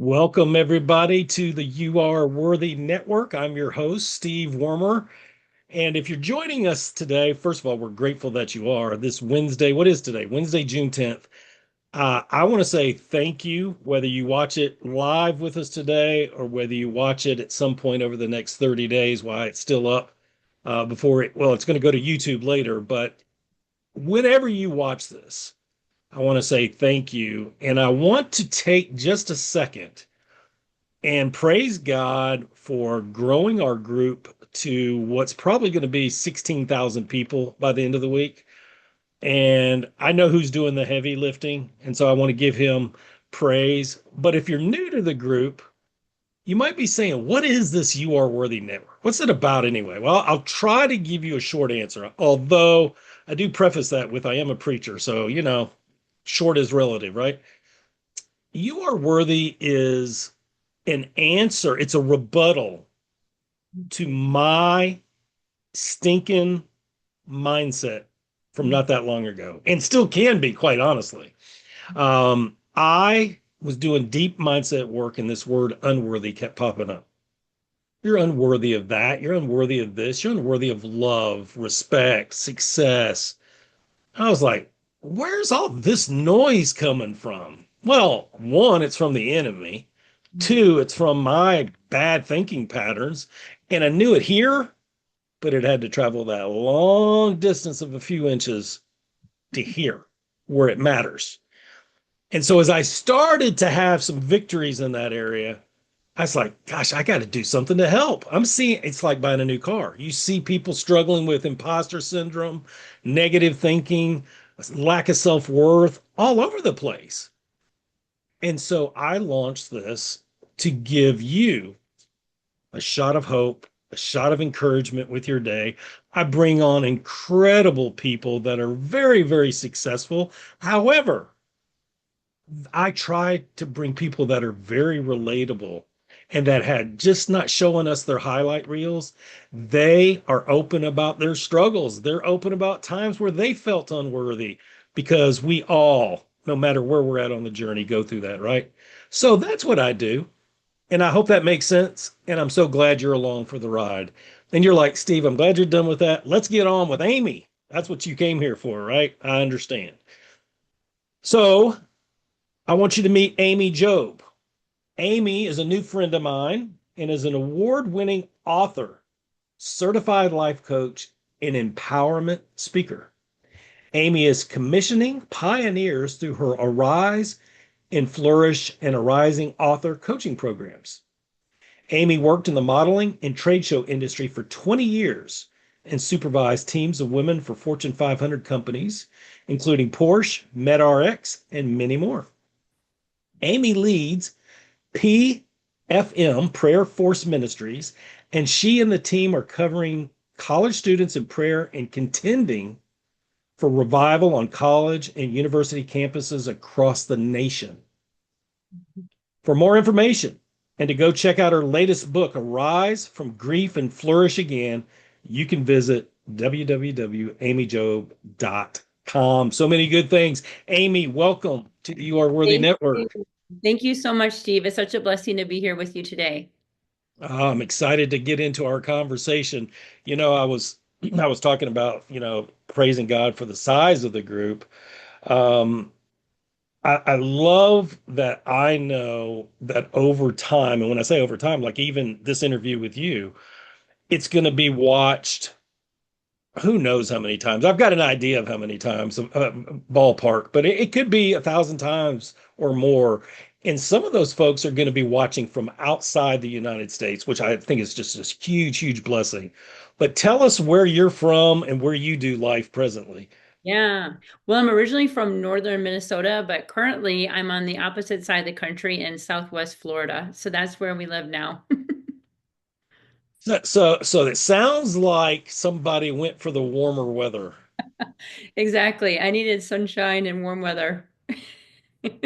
Welcome, everybody, to the You Are Worthy Network. I'm your host, Steve Wormer. And if you're joining us today, first of all, we're grateful that you are. This Wednesday, what is today? Wednesday, June 10th. I want to say thank you, whether you watch it live with us today or whether you watch it at some point over the next 30 days while it's still up it's going to go to YouTube later. But whenever you watch this, I want to say thank you. And I want to take just a second and praise God for growing our group to what's probably going to be 16,000 people by the end of the week. And I know who's doing the heavy lifting. And so I want to give him praise. But if you're new to the group, you might be saying, what is this You Are Worthy Network? What's it about anyway? Well, I'll try to give you a short answer, although I do preface that with I am a preacher. So, short is relative, right? You Are Worthy is an answer, it's a rebuttal to my stinking mindset from not that long ago, and still can be, quite honestly. I was doing deep mindset work, and this word unworthy kept popping up. You're unworthy of that. You're unworthy of this. You're unworthy of love, respect, success. I was like, where's all this noise coming from? Well, one, it's from the enemy. Two, it's from my bad thinking patterns. And I knew it here, but it had to travel that long distance of a few inches to here where it matters. And so as I started to have some victories in that area, I was like, gosh, I got to do something to help. I'm seeing it's like buying a new car. You see people struggling with imposter syndrome, negative thinking, lack of self-worth all over the place. And so I launched this to give you a shot of hope, a shot of encouragement with your day. I bring on incredible people that are very, very successful. However, I try to bring people that are very relatable and that had just not showing us their highlight reels. They are open about their struggles. They're open about times where they felt unworthy because we all, no matter where we're at on the journey, go through that, right? So that's what I do. And I hope that makes sense. And I'm so glad you're along for the ride. And you're like, Steve, I'm glad you're done with that. Let's get on with Amy. That's what you came here for, right? I understand. So I want you to meet Amy Joob. Amy is a new friend of mine and is an award-winning author, certified life coach, and empowerment speaker. Amy is commissioning pioneers through her Arise and Flourish and Arising author coaching programs. Amy worked in the modeling and trade show industry for 20 years and supervised teams of women for Fortune 500 companies, including Porsche, MedRx, and many more. Amy leads PFM, Prayer Force Ministries, and she and the team are covering college students in prayer and contending for revival on college and university campuses across the nation. For more information and to go check out her latest book, Arise from Grief and Flourish Again, you can visit www.amyjoob.com. So many good things. Amy, welcome to the You Are Worthy Thank Network. you. Thank you so much, Steve. It's such a blessing to be here with you today. I'm excited to get into our conversation. I was talking about, praising God for the size of the group. Um, I love that I know that over time, and when I say over time, like even this interview with you, it's going to be watched who knows how many times. I've got an idea of how many times, ballpark, but it could be 1,000 times or more. And some of those folks are going to be watching from outside the United States, which I think is just this huge, huge blessing. But tell us where you're from and where you do life presently. Yeah. Well, I'm originally from northern Minnesota, but currently I'm on the opposite side of the country in Southwest Florida. So that's where we live now. So it sounds like somebody went for the warmer weather. Exactly. I needed sunshine and warm weather.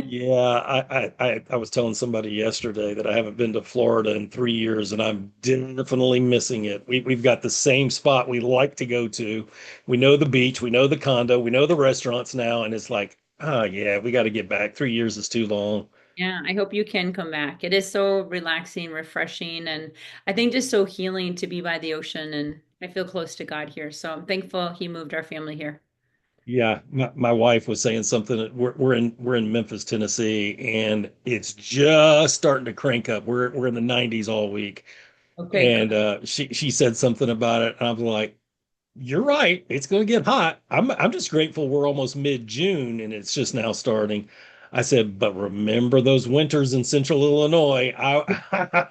Yeah, I was telling somebody yesterday that I haven't been to Florida in 3 years, and I'm definitely missing it. We've got the same spot we like to go to. We know the beach, we know the condo, we know the restaurants now, and it's like, oh yeah, we got to get back. 3 years is too long. Yeah, I hope you can come back. It is so relaxing, refreshing, and I think just so healing to be by the ocean. And I feel close to God here. So I'm thankful he moved our family here. Yeah, my wife was saying something. We're in Memphis, Tennessee, and it's just starting to crank up. We're in the 90s all week, Okay, good. and she said something about it. And I was like, "You're right. It's going to get hot." I'm just grateful we're almost mid-June and it's just now starting. I said, "But remember those winters in Central Illinois?"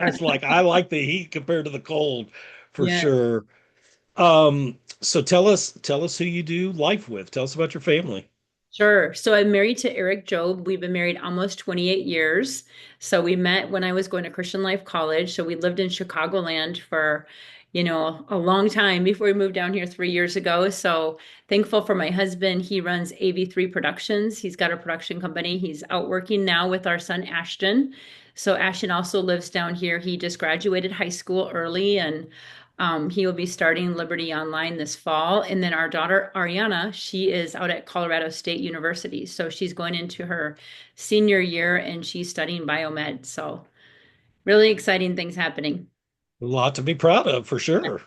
It's like I like the heat compared to the cold, for Yeah. sure. So tell us who you do life with. Tell us about your family. Sure. So I'm married to Eric Joob. We've been married almost 28 years. So we met when I was going to Christian Life College. So we lived in Chicagoland for, a long time before we moved down here 3 years ago. So thankful for my husband. He runs AV3 Productions. He's got a production company. He's out working now with our son Ashton. So Ashton also lives down here. He just graduated high school early and he will be starting Liberty Online this fall. And then our daughter, Ariana, she is out at Colorado State University. So she's going into her senior year and she's studying biomed. So really exciting things happening. A lot to be proud of, for Yeah. sure.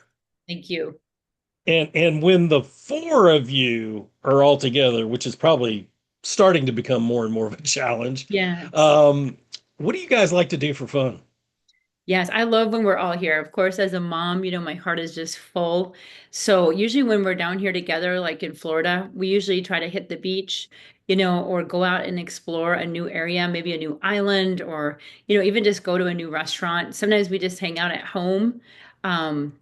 Thank you. And when the four of you are all together, which is probably starting to become more and more of a challenge, Yes. um, what do you guys like to do for fun? Yes, I love when we're all here. Of course, as a mom, my heart is just full. So usually when we're down here together, like in Florida, we usually try to hit the beach, or go out and explore a new area, maybe a new island, or, even just go to a new restaurant. Sometimes we just hang out at home. Um,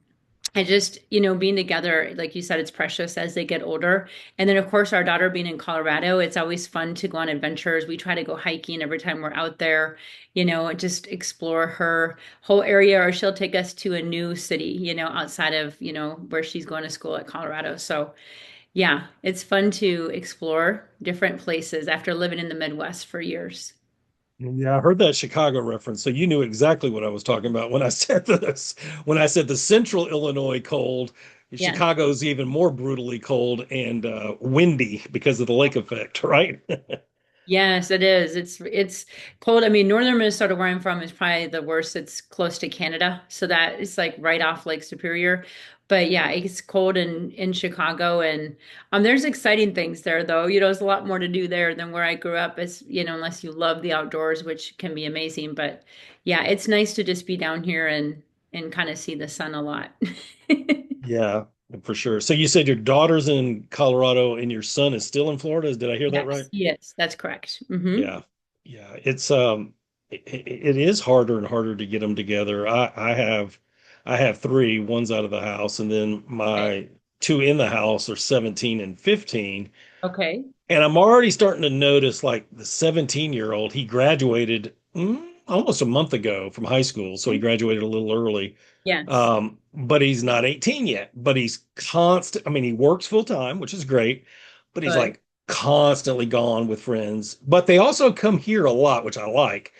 and just, being together, like you said, it's precious as they get older. And then, of course, our daughter being in Colorado, it's always fun to go on adventures. We try to go hiking every time we're out there, and just explore her whole area, or she'll take us to a new city, outside of, where she's going to school at Colorado. So, yeah, it's fun to explore different places after living in the Midwest for years. Yeah, I heard that Chicago reference, so you knew exactly what I was talking about when I said this. When I said the central Illinois cold, Yeah. Chicago's even more brutally cold and windy because of the lake effect, right? Yes, it is. It's cold. I mean, northern Minnesota, where I'm from, is probably the worst. It's close to Canada, so that is like right off Lake Superior. But yeah, it's cold in Chicago, and there's exciting things there, though. There's a lot more to do there than where I grew up. It's unless you love the outdoors, which can be amazing. But yeah, it's nice to just be down here and kind of see the sun a lot. Yeah, for sure. So you said your daughter's in Colorado and your son is still in Florida. Did I hear that right? Yes, yes, that's correct. Hmm. Yeah. Yeah, it is harder and harder to get them together. I have three, one's out of the house, and then Okay. my two in the house are 17 and 15. Okay. And I'm already starting to notice like the 17-year-old, he graduated almost a month ago from high school, so he graduated a little early. Yes. But he's not 18 yet, but he's constant. I mean, he works full time, which is great, but he's Good. like constantly gone with friends. But they also come here a lot, which I like.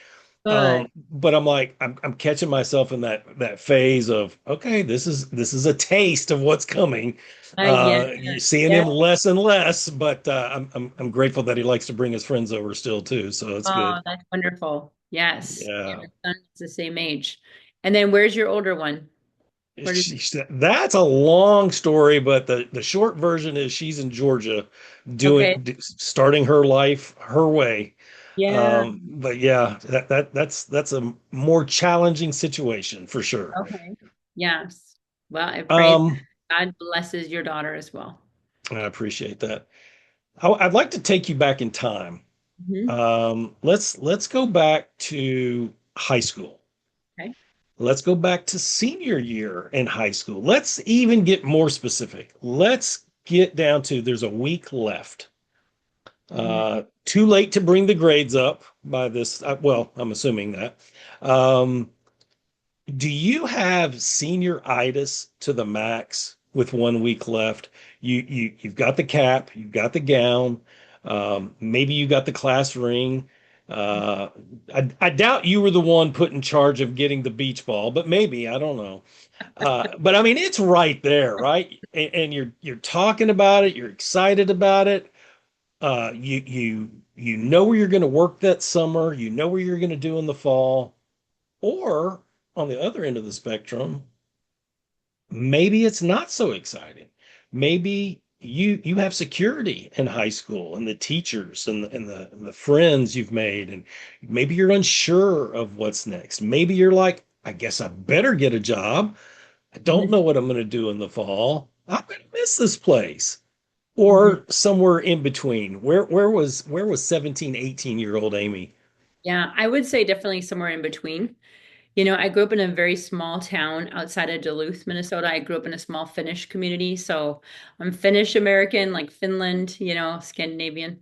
Good. But I'm like, I'm catching myself in that phase of, okay, this is a taste of what's coming. I get You're it. seeing Yeah. him less and less, but I'm grateful that he likes to bring his friends over still too. So that's Oh, good. that's wonderful. Yes. Yeah, Yeah. my son is the same age. And then where's your older one? Where does That's a long story, but the short version is she's in Georgia Okay. starting her life her way. Yeah. But yeah, that's a more challenging situation for sure. Okay. Yes. Well, I pray Um, God blesses your daughter as well. I appreciate that. I'd like to take you back in time. Hmm. Let's go back to high school. Okay. Let's go back to senior year in high school. Let's even get more specific. Let's get down to there's a week left. Hmm. Too late to bring the grades up by this. Well, I'm assuming that. Um, do you have senior-itis to the max with 1 week left? You've got the cap, you've got the gown, maybe you got the class ring. Uh, I doubt you were the one put in charge of getting the beach ball, but maybe, I don't know. But I mean, it's right there, right? And you're talking about it, you're excited about it. You You know where you're going to work that summer, you know where you're going to do in the fall, or on the other end of the spectrum, maybe it's not so exciting. Maybe you have security in high school and the teachers and the friends you've made, and maybe you're unsure of what's next. Maybe you're like, I guess I better get a job. I don't know what I'm going to do in the fall. I'm going to miss this place. Mhm. Or somewhere in between. Where was 17, 18-year-old Amy? Yeah, I would say definitely somewhere in between. I grew up in a very small town outside of Duluth, Minnesota. I grew up in a small Finnish community. So I'm Finnish American, like Finland, Scandinavian.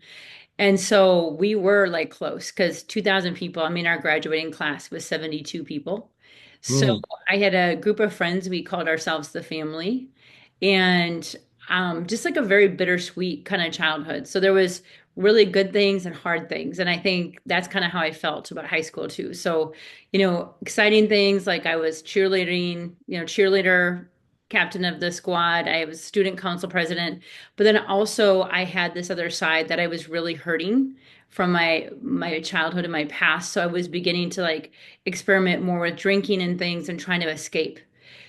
And so we were like close because 2,000 people, I mean, our graduating class was 72 people. So Hmm. I had a group of friends, we called ourselves the family, and just like a very bittersweet kind of childhood. So there was really good things and hard things. And I think that's kind of how I felt about high school too. So, exciting things like I was cheerleading, cheerleader, captain of the squad. I was student council president. But then also I had this other side that I was really hurting from my childhood and my past. So I was beginning to like experiment more with drinking and things and trying to escape.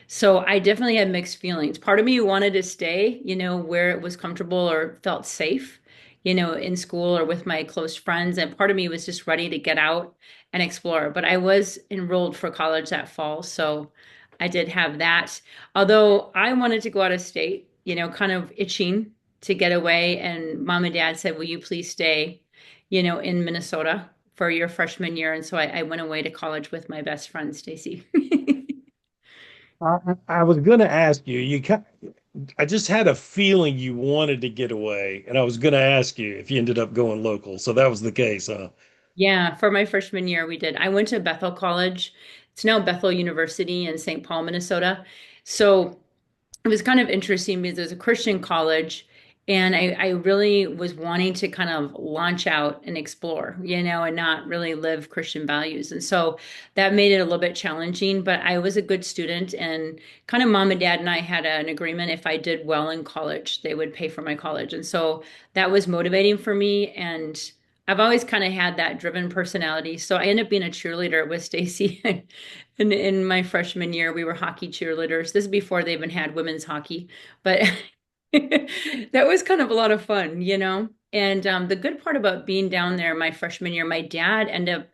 So I definitely had mixed feelings. Part of me wanted to stay, where it was comfortable or felt safe, in school or with my close friends. And part of me was just ready to get out and explore. But I was enrolled for college that fall. So I did have that. Although I wanted to go out of state, kind of itching to get away. And mom and dad said, will you please stay, in Minnesota for your freshman year? And so I went away to college with my best friend, Stacy. I was going to ask you, I just had a feeling you wanted to get away, and I was going to ask you if you ended up going local. So that was the case, huh? Yeah, for my freshman year, we did. I went to Bethel College. It's now Bethel University in St. Paul, Minnesota. So it was kind of interesting because it was a Christian college, and I really was wanting to kind of launch out and explore, and not really live Christian values. And so that made it a little bit challenging, but I was a good student, and kind of mom and dad and I had an agreement if I did well in college, they would pay for my college. And so that was motivating for me. And I've always kind of had that driven personality. So I ended up being a cheerleader with Stacy. And in my freshman year, we were hockey cheerleaders. This is before they even had women's hockey, but that was kind of a lot of fun, And the good part about being down there my freshman year, my dad ended up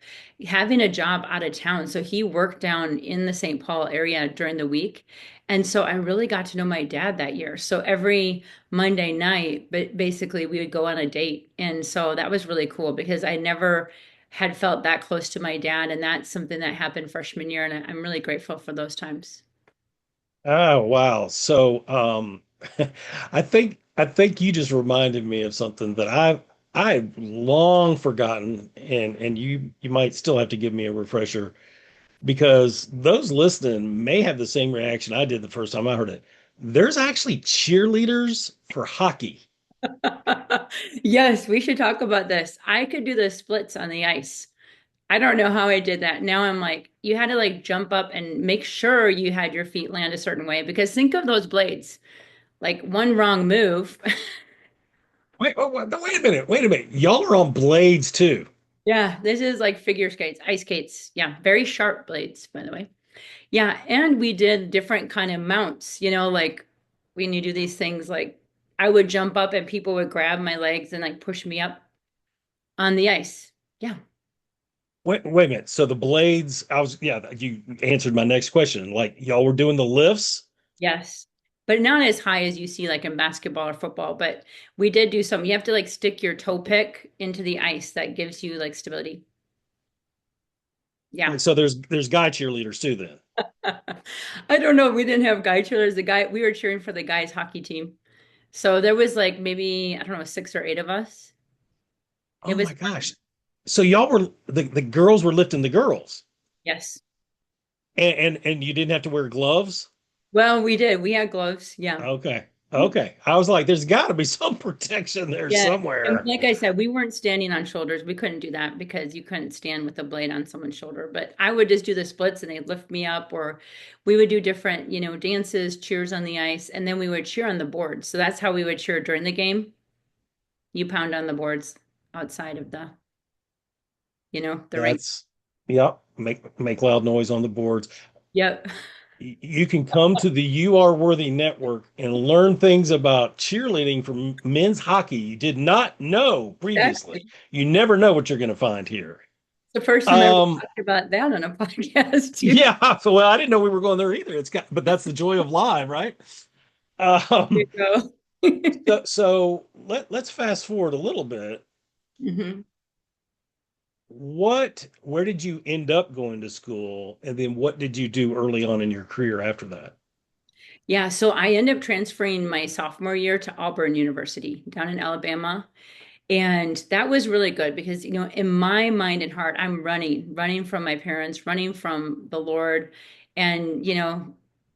having a job out of town. So he worked down in the St. Paul area during the week. And so I really got to know my dad that year. So every Monday night, but basically we would go on a date. And so that was really cool because I never had felt that close to my dad. And that's something that happened freshman year. And I'm really grateful for those times. Oh, wow. So, I think you just reminded me of something that I've long forgotten, and you might still have to give me a refresher because those listening may have the same reaction I did the first time I heard it. There's actually cheerleaders for hockey. Yes, we should talk about this. I could do the splits on the ice. I don't know how I did that. Now I'm like, you had to like jump up and make sure you had your feet land a certain way because think of those blades. Like one wrong move. Wait, oh, wait a minute. Wait a minute. Y'all are on blades too. Yeah, this is like figure skates, ice skates. Yeah, very sharp blades, by the way. Yeah, and we did different kind of mounts, like when you do these things, like I would jump up and people would grab my legs and like push me up on the ice. Yeah. Wait a minute. So the blades, yeah, you answered my next question. Like y'all were doing the lifts? Yes. But not as high as you see like in basketball or football, but we did do some. You have to like stick your toe pick into the ice that gives you like stability. Yeah. And so there's guy cheerleaders too then. I don't know. We didn't have guy cheerleaders. We were cheering for the guys hockey team. So there was like maybe, I don't know, 6 or 8 of us. It Oh was my fun. gosh. So y'all were the girls were lifting the girls. Yes. And you didn't have to wear gloves? Well, we did. We had gloves. Yeah. Okay. Okay. I was like, there's got to be some protection there Yeah. And somewhere. like I said, we weren't standing on shoulders. We couldn't do that because you couldn't stand with a blade on someone's shoulder. But I would just do the splits and they'd lift me up, or we would do different, dances, cheers on the ice, and then we would cheer on the boards. So that's how we would cheer during the game. You pound on the boards. outside of the ring. That's, yep, make loud noise on the boards. Yep. You can come to the You Are Worthy Network and learn things about cheerleading from men's hockey you did not know previously. Exactly. You never know what you're going to find here. The first time I ever Um, talked about that on a podcast too. yeah, so well, I didn't know we were going there either. But that's the joy of live, right? There Um, you go. so let's fast forward a little bit. hmm Where did you end up going to school? And then what did you do early on in your career after that? Yeah, so I ended up transferring my sophomore year to Auburn University down in Alabama. And that was really good because, in my mind and heart, I'm running from my parents, running from the Lord, and,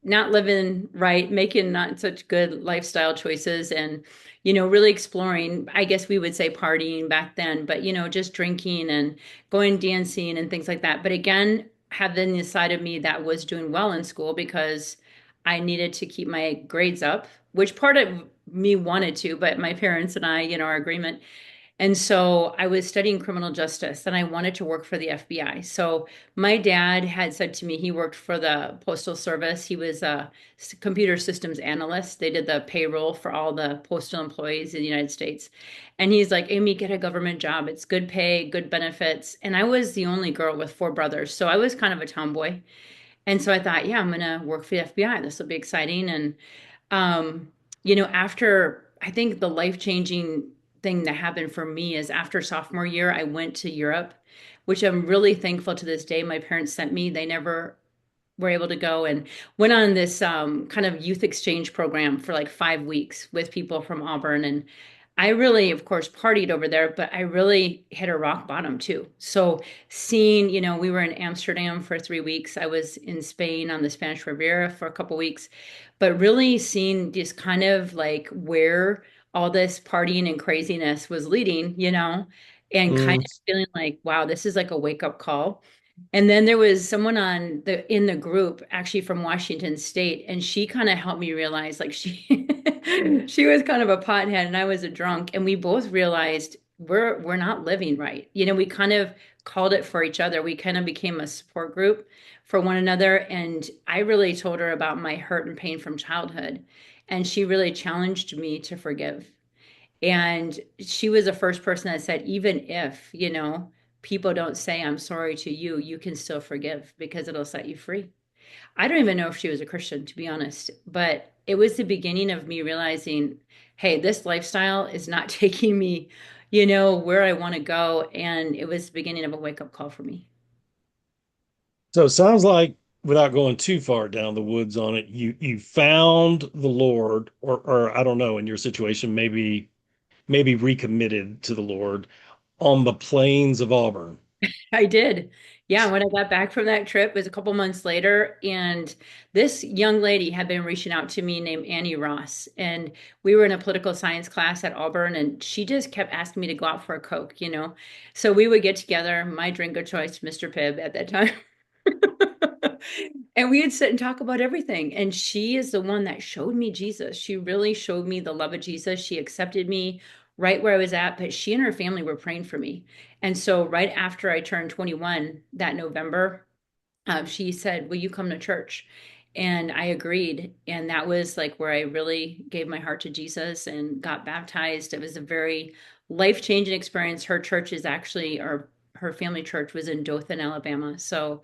not living right, making not such good lifestyle choices, and, really exploring, I guess we would say partying back then, but, just drinking and going dancing and things like that. But again, having the side of me that was doing well in school because I needed to keep my grades up, which part of me wanted to, but my parents and I, our agreement, and so I was studying criminal justice and I wanted to work for the FBI. So my dad had said to me, he worked for the Postal Service. He was a computer systems analyst. They did the payroll for all the postal employees in the United States. And he's like, Amy, get a government job. It's good pay, good benefits. And I was the only girl with four brothers. So I was kind of a tomboy. And so I thought, yeah, I'm going to work for the FBI. This will be exciting. And um, after I think the life-changing thing that happened for me is after sophomore year, I went to Europe, which I'm really thankful to this day. My parents sent me. They never were able to go and went on this kind of youth exchange program for like 5 weeks with people from Auburn. And I really, of course, partied over there, but I really hit a rock bottom too. So seeing, we were in Amsterdam for 3 weeks. I was in Spain on the Spanish Riviera for a couple weeks, but really seeing just kind of like where all this partying and craziness was leading, and kind Mm. of feeling like, wow, this is like a wake up call. And then there was someone in the group actually from Washington State, and she kind of helped me realize like she was kind of a pothead and I was a drunk, and we both realized we're not living right. We kind of called it for each other. We kind of became a support group for one another, and I really told her about my hurt and pain from childhood, and she really challenged me to forgive. And she was the first person that said, even if, people don't say, I'm sorry to you, you can still forgive because it'll set you free. I don't even know if she was a Christian, to be honest, but it was the beginning of me realizing, hey, this lifestyle is not taking me, where I want to go. And it was the beginning of a wake up call for me. So it sounds like, without going too far down the woods on it, you found the Lord, or I don't know, in your situation, maybe recommitted to the Lord on the plains of Auburn. I did. Yeah, when I got back from that trip, it was a couple months later, and this young lady had been reaching out to me named Annie Ross. And we were in a political science class at Auburn, and she just kept asking me to go out for a Coke. So we would get together, my drink of choice, Mr. Pibb at that time. And we'd sit and talk about everything. And she is the one that showed me Jesus. She really showed me the love of Jesus. She accepted me right where I was at, but she and her family were praying for me. And so, right after I turned 21 that November, she said, will you come to church? And I agreed. And that was like where I really gave my heart to Jesus and got baptized. It was a very life-changing experience. Her church is actually, or her family church was in Dothan, Alabama. So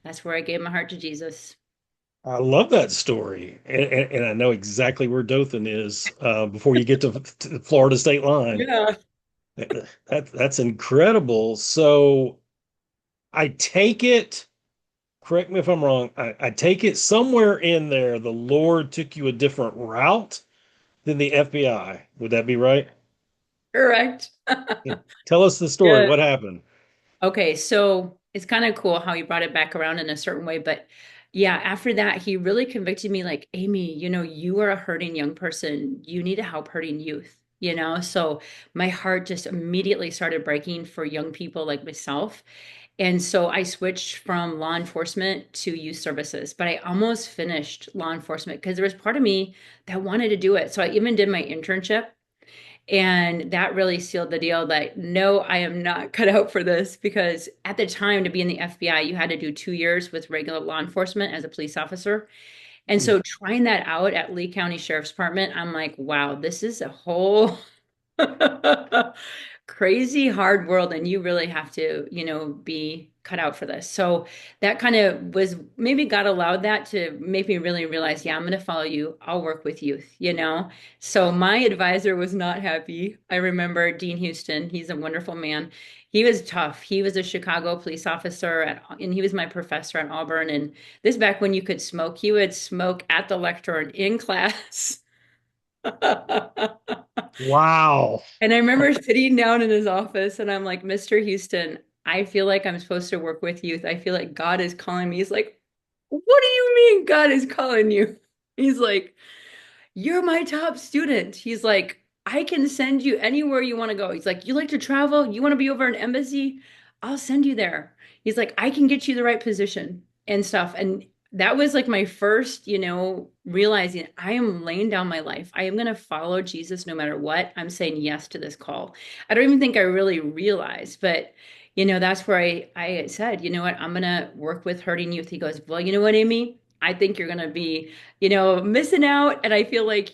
that's where I gave my heart to Jesus. I love that story, and I know exactly where Dothan is before you get to the Florida state line. Yeah. That's incredible. So I take it, correct me if I'm wrong, I take it somewhere in there the Lord took you a different route than the FBI. Would that be right? Correct. Yeah. Tell us the story. Yeah. What happened? Okay, so it's kind of cool how you brought it back around in a certain way, but yeah, after that, he really convicted me like, Amy, you are a hurting young person. You need to help hurting youth. So my heart just immediately started breaking for young people like myself. And so I switched from law enforcement to youth services, but I almost finished law enforcement because there was part of me that wanted to do it. So I even did my internship. And that really sealed the deal that no, I am not cut out for this because at the time to be in the FBI, you had to do 2 years with regular law enforcement as a police officer. And Mm. so trying that out at Lee County Sheriff's Department, I'm like, wow, this is a whole crazy hard world, and you really have to, be cut out for this. So that kind of was maybe God allowed that to make me really realize, yeah, I'm going to follow you. I'll work with youth. So my advisor was not happy. I remember Dean Houston. He's a wonderful man. He was tough. He was a Chicago police officer and he was my professor at Auburn. And this back when you could smoke, he would smoke at the lectern in class. Wow. And I remember sitting down in his office and I'm like, Mr. Houston, I feel like I'm supposed to work with youth. I feel like God is calling me. He's like, what do you mean God is calling you? He's like, you're my top student. He's like, I can send you anywhere you want to go. He's like, you like to travel? You want to be over an embassy? I'll send you there. He's like, I can get you the right position and stuff. And that was like my first, realizing I am laying down my life. I am going to follow Jesus no matter what. I'm saying yes to this call. I don't even think I really realized, but that's where I said, you know what, I'm going to work with hurting youth. He goes, well, you know what, Amy? I think you're going to be missing out. And I feel like,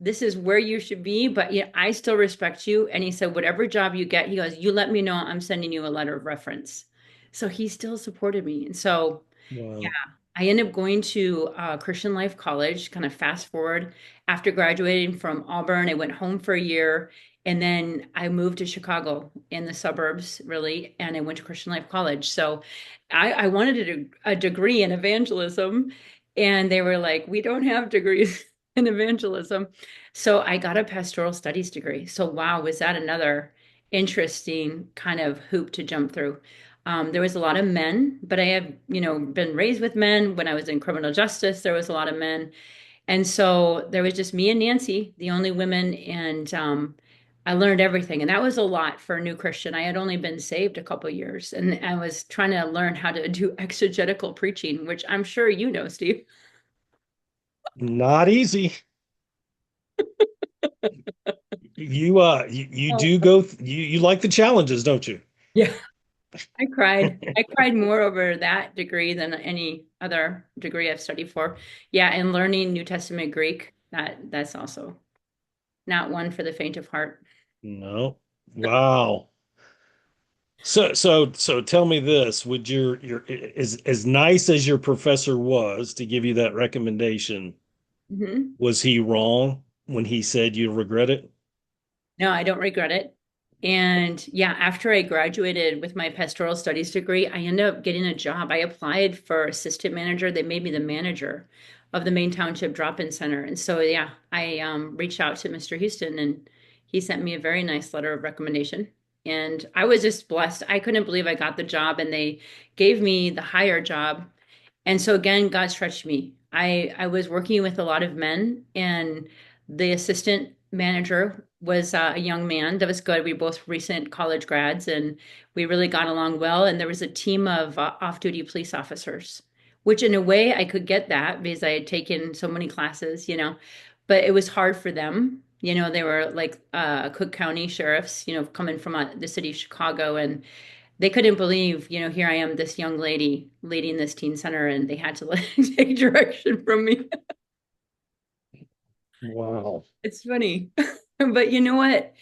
this is where you should be, but I still respect you. And he said, whatever job you get, he goes, you let me know. I'm sending you a letter of reference. So he still supported me. And so, yeah, Wow. I ended up going to Christian Life College, kind of fast forward. After graduating from Auburn, I went home for a year. And then I moved to Chicago in the suburbs, really, and I went to Christian Life College. So I wanted a degree in evangelism, and they were like, we don't have degrees in evangelism. So I got a pastoral studies degree. So, wow, was that another interesting kind of hoop to jump through? There was a lot of men, but I have, been raised with men. When I was in criminal justice, there was a lot of men. And so there was just me and Nancy, the only women, and I learned everything. And that was a lot for a new Christian. I had only been saved a couple years, and I was trying to learn how to do exegetical preaching, which I'm sure you know, Steve. Not easy. You Oh, do go you like the challenges, don't you? yeah. I cried. I cried more over that degree than any other degree I've studied for. Yeah, and learning New Testament Greek, that's also not one for the faint of heart. No. Wow. So tell me this, would your as nice as your professor was to give you that recommendation, Mhm. was he wrong when he said you regret it? No, I don't regret it. And yeah, after I graduated with my pastoral studies degree, I ended up getting a job. I applied for assistant manager. They made me the manager of the Main Township Drop-In Center. And so, yeah, I reached out to Mr. Houston and he sent me a very nice letter of recommendation. And I was just blessed. I couldn't believe I got the job and they gave me the higher job. And so again, God stretched me. I was working with a lot of men, and the assistant manager was a young man that was good. We both recent college grads, and we really got along well. And there was a team of off-duty police officers, which in a way I could get that because I had taken so many classes, but it was hard for them. They were like Cook County sheriffs, coming from the city of Chicago, and they couldn't believe, here I am, this young lady leading this teen center, and they had to like, take direction from me. Wow. It's funny. But you know what?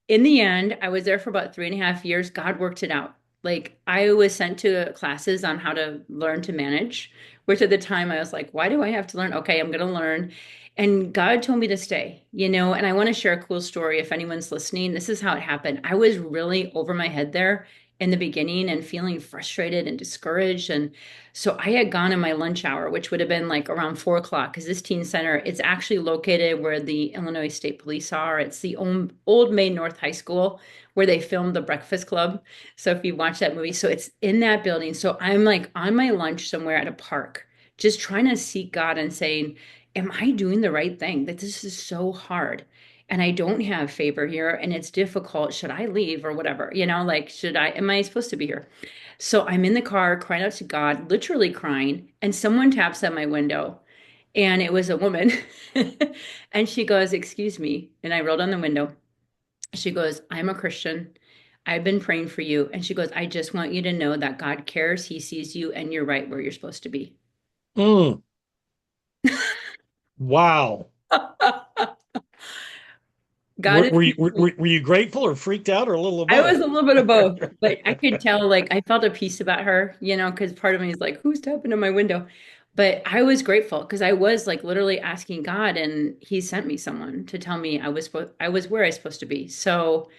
In the end, I was there for about 3.5 years. God worked it out. Like I was sent to classes on how to learn to manage, which at the time I was like, why do I have to learn? Okay, I'm going to learn. And God told me to stay, and I want to share a cool story if anyone's listening. This is how it happened. I was really over my head there in the beginning and feeling frustrated and discouraged. And so I had gone in my lunch hour, which would have been like around 4 o'clock, because this teen center, it's actually located where the Illinois State Police are. It's the old Main North High School where they filmed The Breakfast Club. So if you watch that movie, so it's in that building. So I'm like on my lunch somewhere at a park, just trying to seek God and saying, am I doing the right thing? That this is so hard. And I don't have favor here and it's difficult. Should I leave or whatever? Like, am I supposed to be here? So I'm in the car crying out to God, literally crying, and someone taps at my window. And it was a woman. And she goes, excuse me. And I rolled on the window. She goes, I'm a Christian. I've been praying for you. And she goes, I just want you to know that God cares. He sees you and you're right where you're supposed to be. Mm, wow. God is, Were you grateful or freaked out or a little of I was both? a little bit of both, but I could tell, like, I felt a peace about her, because part of me is like, who's tapping on my window? But I was grateful because I was like literally asking God, and He sent me someone to tell me I was where I was supposed to be. So,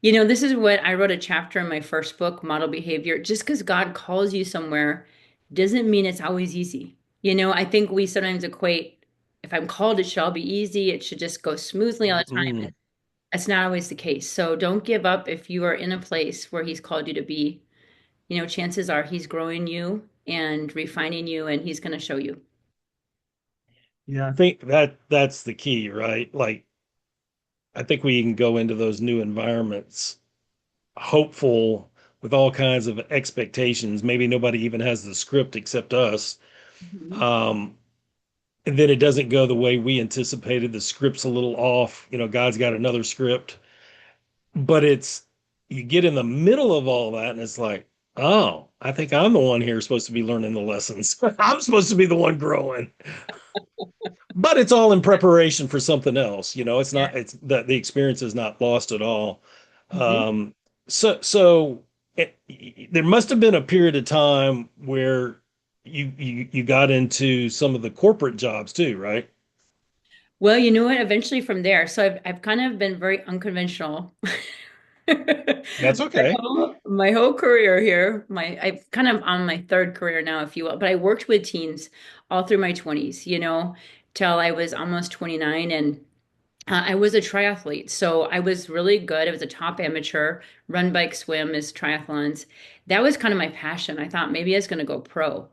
this is what I wrote a chapter in my first book, Model Behavior. Just because God calls you somewhere doesn't mean it's always easy. I think we sometimes equate if I'm called, it should all be easy. It should just go smoothly all the time. Mm. That's not always the case. So don't give up if you are in a place where He's called you to be. Chances are He's growing you and refining you, and He's going to show you. Yeah, I think that's the key, right? Like, I think we can go into those new environments hopeful with all kinds of expectations. Maybe nobody even has the script except us. Mhm. Um, and then it doesn't go the way we anticipated. The script's a little off. God's got another script, but you get in the middle of all that and it's like, oh, I think I'm the one here supposed to be learning the lessons. I'm supposed to be the one growing. But it's all in preparation for something else. It's Yeah. not, it's that the experience is not lost at all. Mhm. Um, so there must have been a period of time where you got into some of the corporate jobs too, right? Well, you know what? Eventually from there, so I've kind of been very unconventional. That's okay. My whole career here, I've kind of on my third career now, if you will, but I worked with teens all through my 20s, till I was almost 29. And I was a triathlete, so I was really good. I was a top amateur, run, bike, swim as triathlons. That was kind of my passion. I thought maybe I was going to go pro,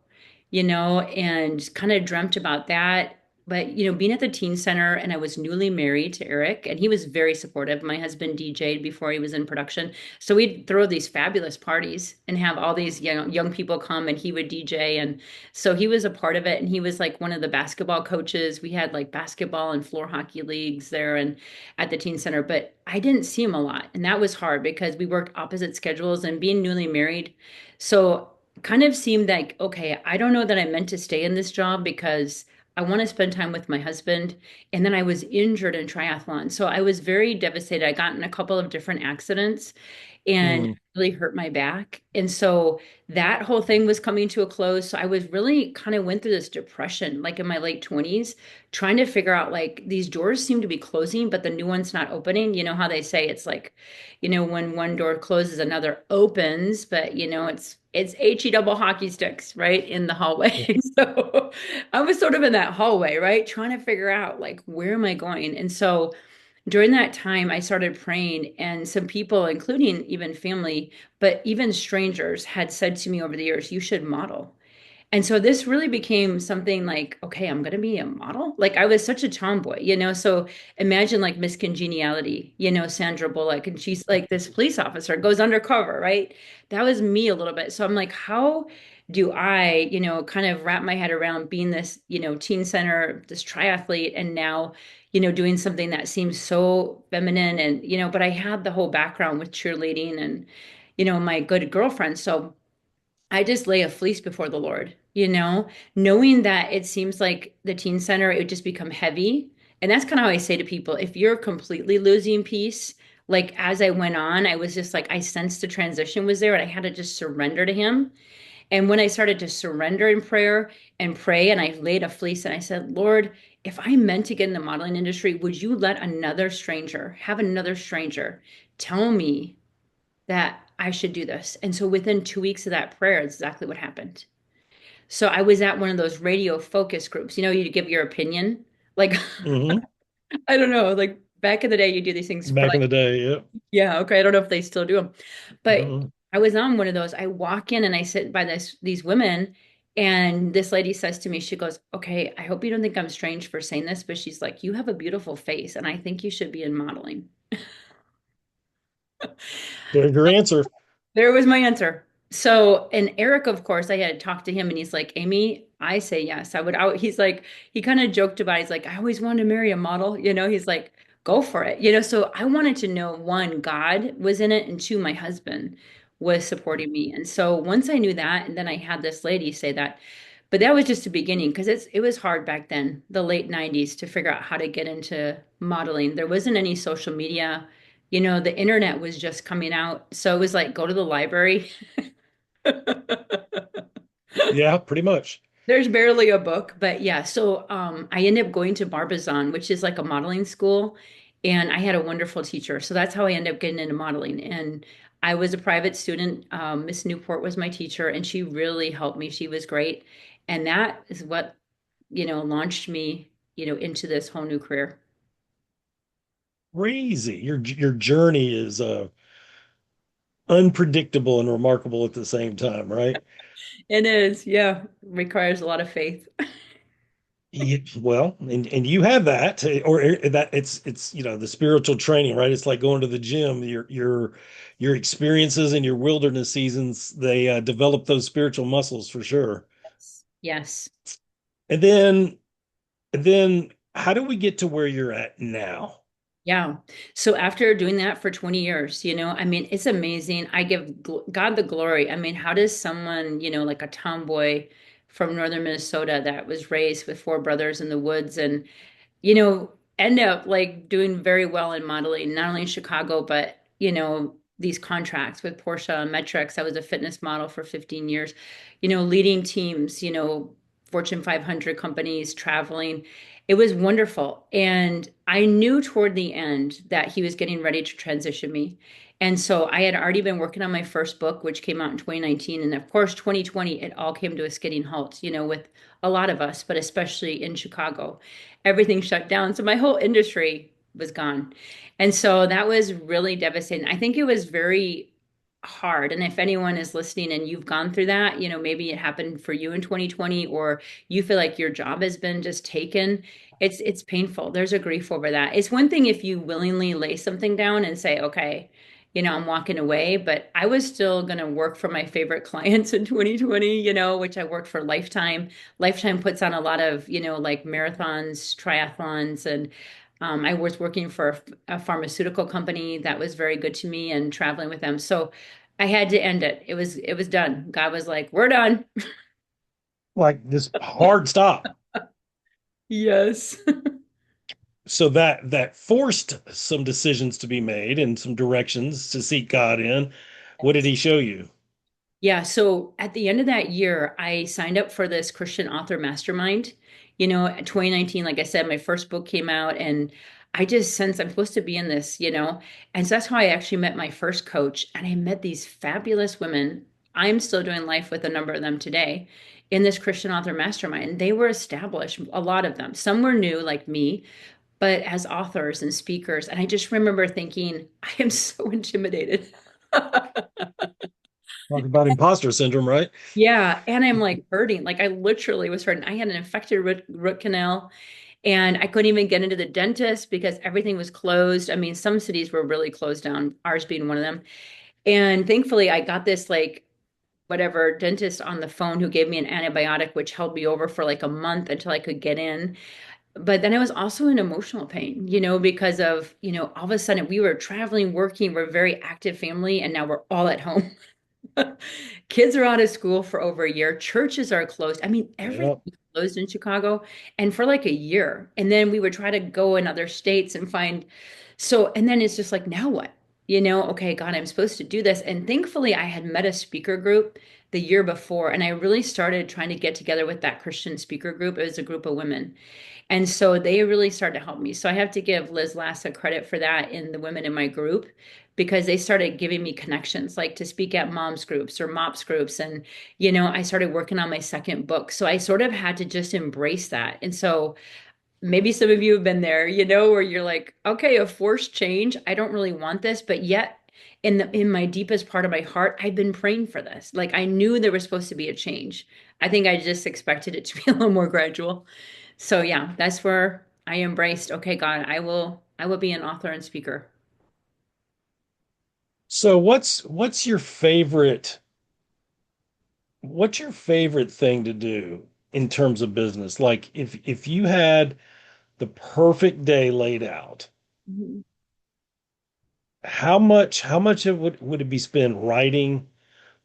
and kind of dreamt about that. But, being at the teen center, and I was newly married to Eric, and he was very supportive. My husband DJ'd before he was in production. So we'd throw these fabulous parties and have all these young people come, and he would DJ. And so he was a part of it, and he was like one of the basketball coaches. We had like basketball and floor hockey leagues there and at the teen center, but I didn't see him a lot, and that was hard because we worked opposite schedules and being newly married. So kind of seemed like, okay, I don't know that I meant to stay in this job because I want to spend time with my husband. And then I was injured in triathlon. So I was very devastated. I got in a couple of different accidents and Mm, really hurt my back. And so that whole thing was coming to a close. So I was really kind of went through this depression, like in my late 20s, trying to figure out like these doors seem to be closing, but the new one's not opening. You know how they say it's like, when one door closes, another opens, but it's HE double hockey sticks, right, in the hallway. So I was sort of in that hallway, right, trying to figure out like where am I going? And so during that time, I started praying, and some people, including even family, but even strangers, had said to me over the years, you should model. And so this really became something like, okay, I'm going to be a model. Like I was such a tomboy, So imagine like Miss Congeniality, Sandra Bullock, and she's like this police officer goes undercover, right? That was me a little bit. So I'm like, how do I, kind of wrap my head around being this, teen center, this triathlete, and now, doing something that seems so feminine and, but I had the whole background with cheerleading and, my good girlfriend. So I just lay a fleece before the Lord, knowing that it seems like the teen center, it would just become heavy. And that's kind of how I say to people, if you're completely losing peace, like as I went on, I was just like, I sensed the transition was there and I had to just surrender to Him. And when I started to surrender in prayer and pray, and I laid a fleece and I said, Lord, if I meant to get in the modeling industry, would you let another stranger tell me that I should do this? And so within 2 weeks of that prayer, it's exactly what happened. So I was at one of those radio focus groups. You give your opinion. Like, hmm I don't know, like back in the day, you do these things for Back in like, the day, yeah. yeah, okay. I don't know if they still do them, but Mhm. I was on one of those. I walk in and I sit by these women, and this lady says to me, she goes, okay, I hope you don't think I'm strange for saying this, but she's like, you have a beautiful face, and I think you should be in modeling. There's your answer. There was my answer. So, and Eric, of course, I had talked to him and he's like, Amy, I say yes. He's like, he kind of joked about it. He's like, I always wanted to marry a model. He's like, go for it. So I wanted to know, one, God was in it, and two, my husband was supporting me. And so once I knew that, and then I had this lady say that, but that was just the beginning because it was hard back then, the late 90s, to figure out how to get into modeling. There wasn't any social media. The internet was just coming out. So it was like go to the library. Yeah, pretty much. There's barely a book, but yeah. So I ended up going to Barbizon, which is like a modeling school, and I had a wonderful teacher. So that's how I ended up getting into modeling. And I was a private student. Miss Newport was my teacher, and she really helped me. She was great, and that is what launched me into this whole new career. Crazy. Your journey is unpredictable and remarkable at the same time, right? It is, yeah, requires a lot of faith. Yeah, well, and you have that, or that it's the spiritual training, right? It's like going to the gym. Your experiences and your wilderness seasons, they develop those spiritual muscles for sure. Yes. And then how do we get to where you're at now? Yeah. So after doing that for 20 years, I mean, it's amazing. I give God the glory. I mean, how does someone, like a tomboy from northern Minnesota that was raised with four brothers in the woods and end up like doing very well in modeling, not only in Chicago, but, these contracts with Porsche Metrics. I was a fitness model for 15 years, leading teams, Fortune 500 companies, traveling. It was wonderful. And I knew toward the end that he was getting ready to transition me. And so I had already been working on my first book, which came out in 2019. And of course, 2020, it all came to a skidding halt, with a lot of us, but especially in Chicago. Everything shut down. So my whole industry was gone. And so that was really devastating. I think it was very hard. And if anyone is listening and you've gone through that, maybe it happened for you in 2020 or you feel like your job has been just taken, it's painful. There's a grief over that. It's one thing if you willingly lay something down and say, okay, I'm walking away, but I was still going to work for my favorite clients in 2020, which I worked for Lifetime. Lifetime puts on a lot of, like marathons, triathlons, and I was working for a pharmaceutical company that was very good to me and traveling with them. So I had to end it. It was done. God was like, "We're done." Like this hard stop. Yes. So that forced some decisions to be made and some directions to seek God in. What did he show you? Yeah, so at the end of that year, I signed up for this Christian author mastermind. 2019, like I said, my first book came out, and I just sensed I'm supposed to be in this. And so that's how I actually met my first coach. And I met these fabulous women. I'm still doing life with a number of them today in this Christian author mastermind. They were established, a lot of them. Some were new, like me, but as authors and speakers. And I just remember thinking, I am so intimidated. Talk about imposter syndrome, right? Yeah, and I'm like hurting. Like I literally was hurting. I had an infected root canal and I couldn't even get into the dentist because everything was closed. I mean, some cities were really closed down, ours being one of them. And thankfully, I got this like whatever dentist on the phone who gave me an antibiotic, which held me over for like a month until I could get in. But then I was also in emotional pain, because of, all of a sudden we were traveling, working, we're a very active family, and now we're all at home. Kids are out of school for over a year. Churches are closed. I mean, everything Yeah. is closed in Chicago and for like a year. And then we would try to go in other states and find. So, and then it's just like, now what? Okay, God, I'm supposed to do this. And thankfully, I had met a speaker group the year before, and I really started trying to get together with that Christian speaker group. It was a group of women. And so they really started to help me. So I have to give Liz Lassa credit for that in the women in my group because they started giving me connections, like to speak at moms groups or MOPS groups. And, I started working on my second book. So I sort of had to just embrace that. And so maybe some of you have been there, where you're like, okay, a forced change. I don't really want this, but yet in my deepest part of my heart, I've been praying for this. Like I knew there was supposed to be a change. I think I just expected it to be a little more gradual. So yeah, that's where I embraced, okay, God, I will be an author and speaker. So what's your favorite thing to do in terms of business? Like if you had the perfect day laid out, Mhm. How much of would it be spent writing?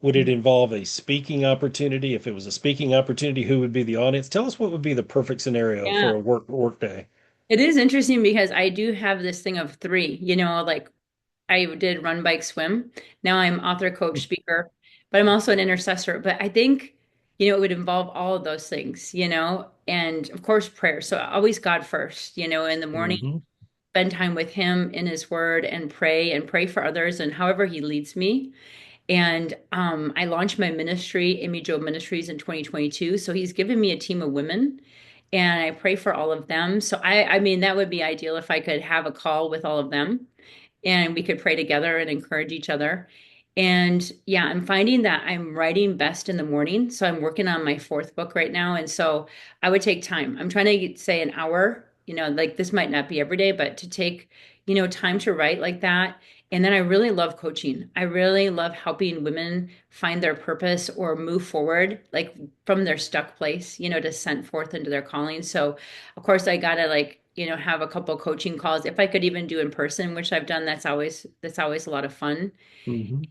Would it Mhm. involve a speaking opportunity? If it was a speaking opportunity, who would be the audience? Tell us what would be the perfect scenario Yeah. for a work day. It is interesting because I do have this thing of three, like I did run, bike, swim. Now I'm author, coach, speaker, but I'm also an intercessor. But I think, it would involve all of those things, and of course prayer. So always God first, in the morning, Hmm. spend time with him in his word and pray for others and however he leads me. And I launched my ministry, Amy Joob Ministries, in 2022. So he's given me a team of women, and I pray for all of them. So I mean, that would be ideal if I could have a call with all of them and we could pray together and encourage each other. And yeah, I'm finding that I'm writing best in the morning. So I'm working on my fourth book right now. And so I would take time. I'm trying to say an hour, like this might not be every day, but to take, time to write like that. And then I really love coaching. I really love helping women find their purpose or move forward, like from their stuck place, to send forth into their calling. So of course, I gotta like, have a couple coaching calls. If I could even do in person, which I've done, that's always a lot of fun. Hmm.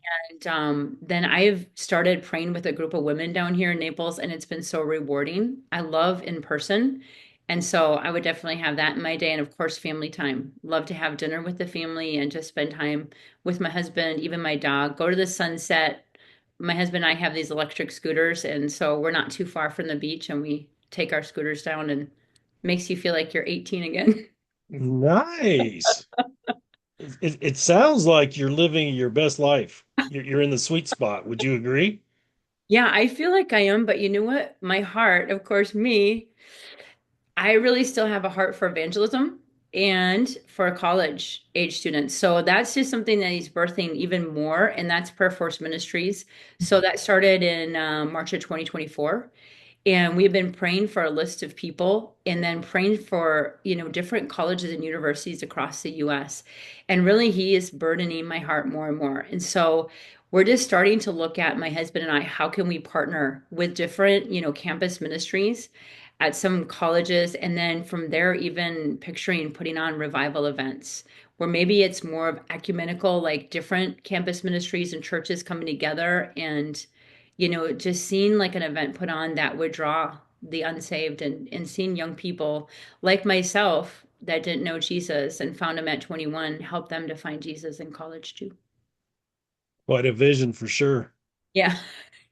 And then I've started praying with a group of women down here in Naples, and it's been so rewarding. I love in person. And so I would definitely have that in my day. And of course, family time. Love to have dinner with the family and just spend time with my husband, even my dog, go to the sunset. My husband and I have these electric scooters, and so we're not too far from the beach, and we take our scooters down and makes you feel like you're 18 again. Nice. It sounds like you're living your best life. You're in the sweet spot. Would you agree? Yeah, I feel like I am, but you know what? My heart, of course, me, I really still have a heart for evangelism and for college age students. So that's just something that he's birthing even more, and that's Prayer Force Ministries. So that started in March of 2024. And we've been praying for a list of people and then praying for, different colleges and universities across the US. And really, he is burdening my heart more and more. And so we're just starting to look at my husband and I, how can we partner with different, campus ministries at some colleges, and then from there, even picturing putting on revival events where maybe it's more of ecumenical, like different campus ministries and churches coming together and just seeing like an event put on that would draw the unsaved and seeing young people like myself that didn't know Jesus and found him at 21, help them to find Jesus in college too. Quite a vision for sure. Yeah.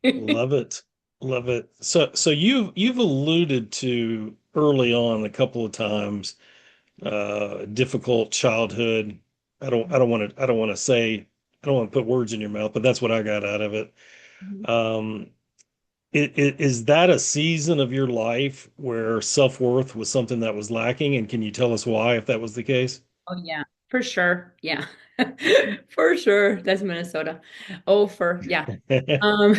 Love it. Love it. So you've alluded to early on a couple of times difficult childhood. I don't want to put words in your mouth, but that's what I got out of it. Um, is that a season of your life where self-worth was something that was lacking? And can you tell us why, if that was the case? Oh yeah, for sure. Yeah. For sure. That's Minnesota. Oh, yeah. Um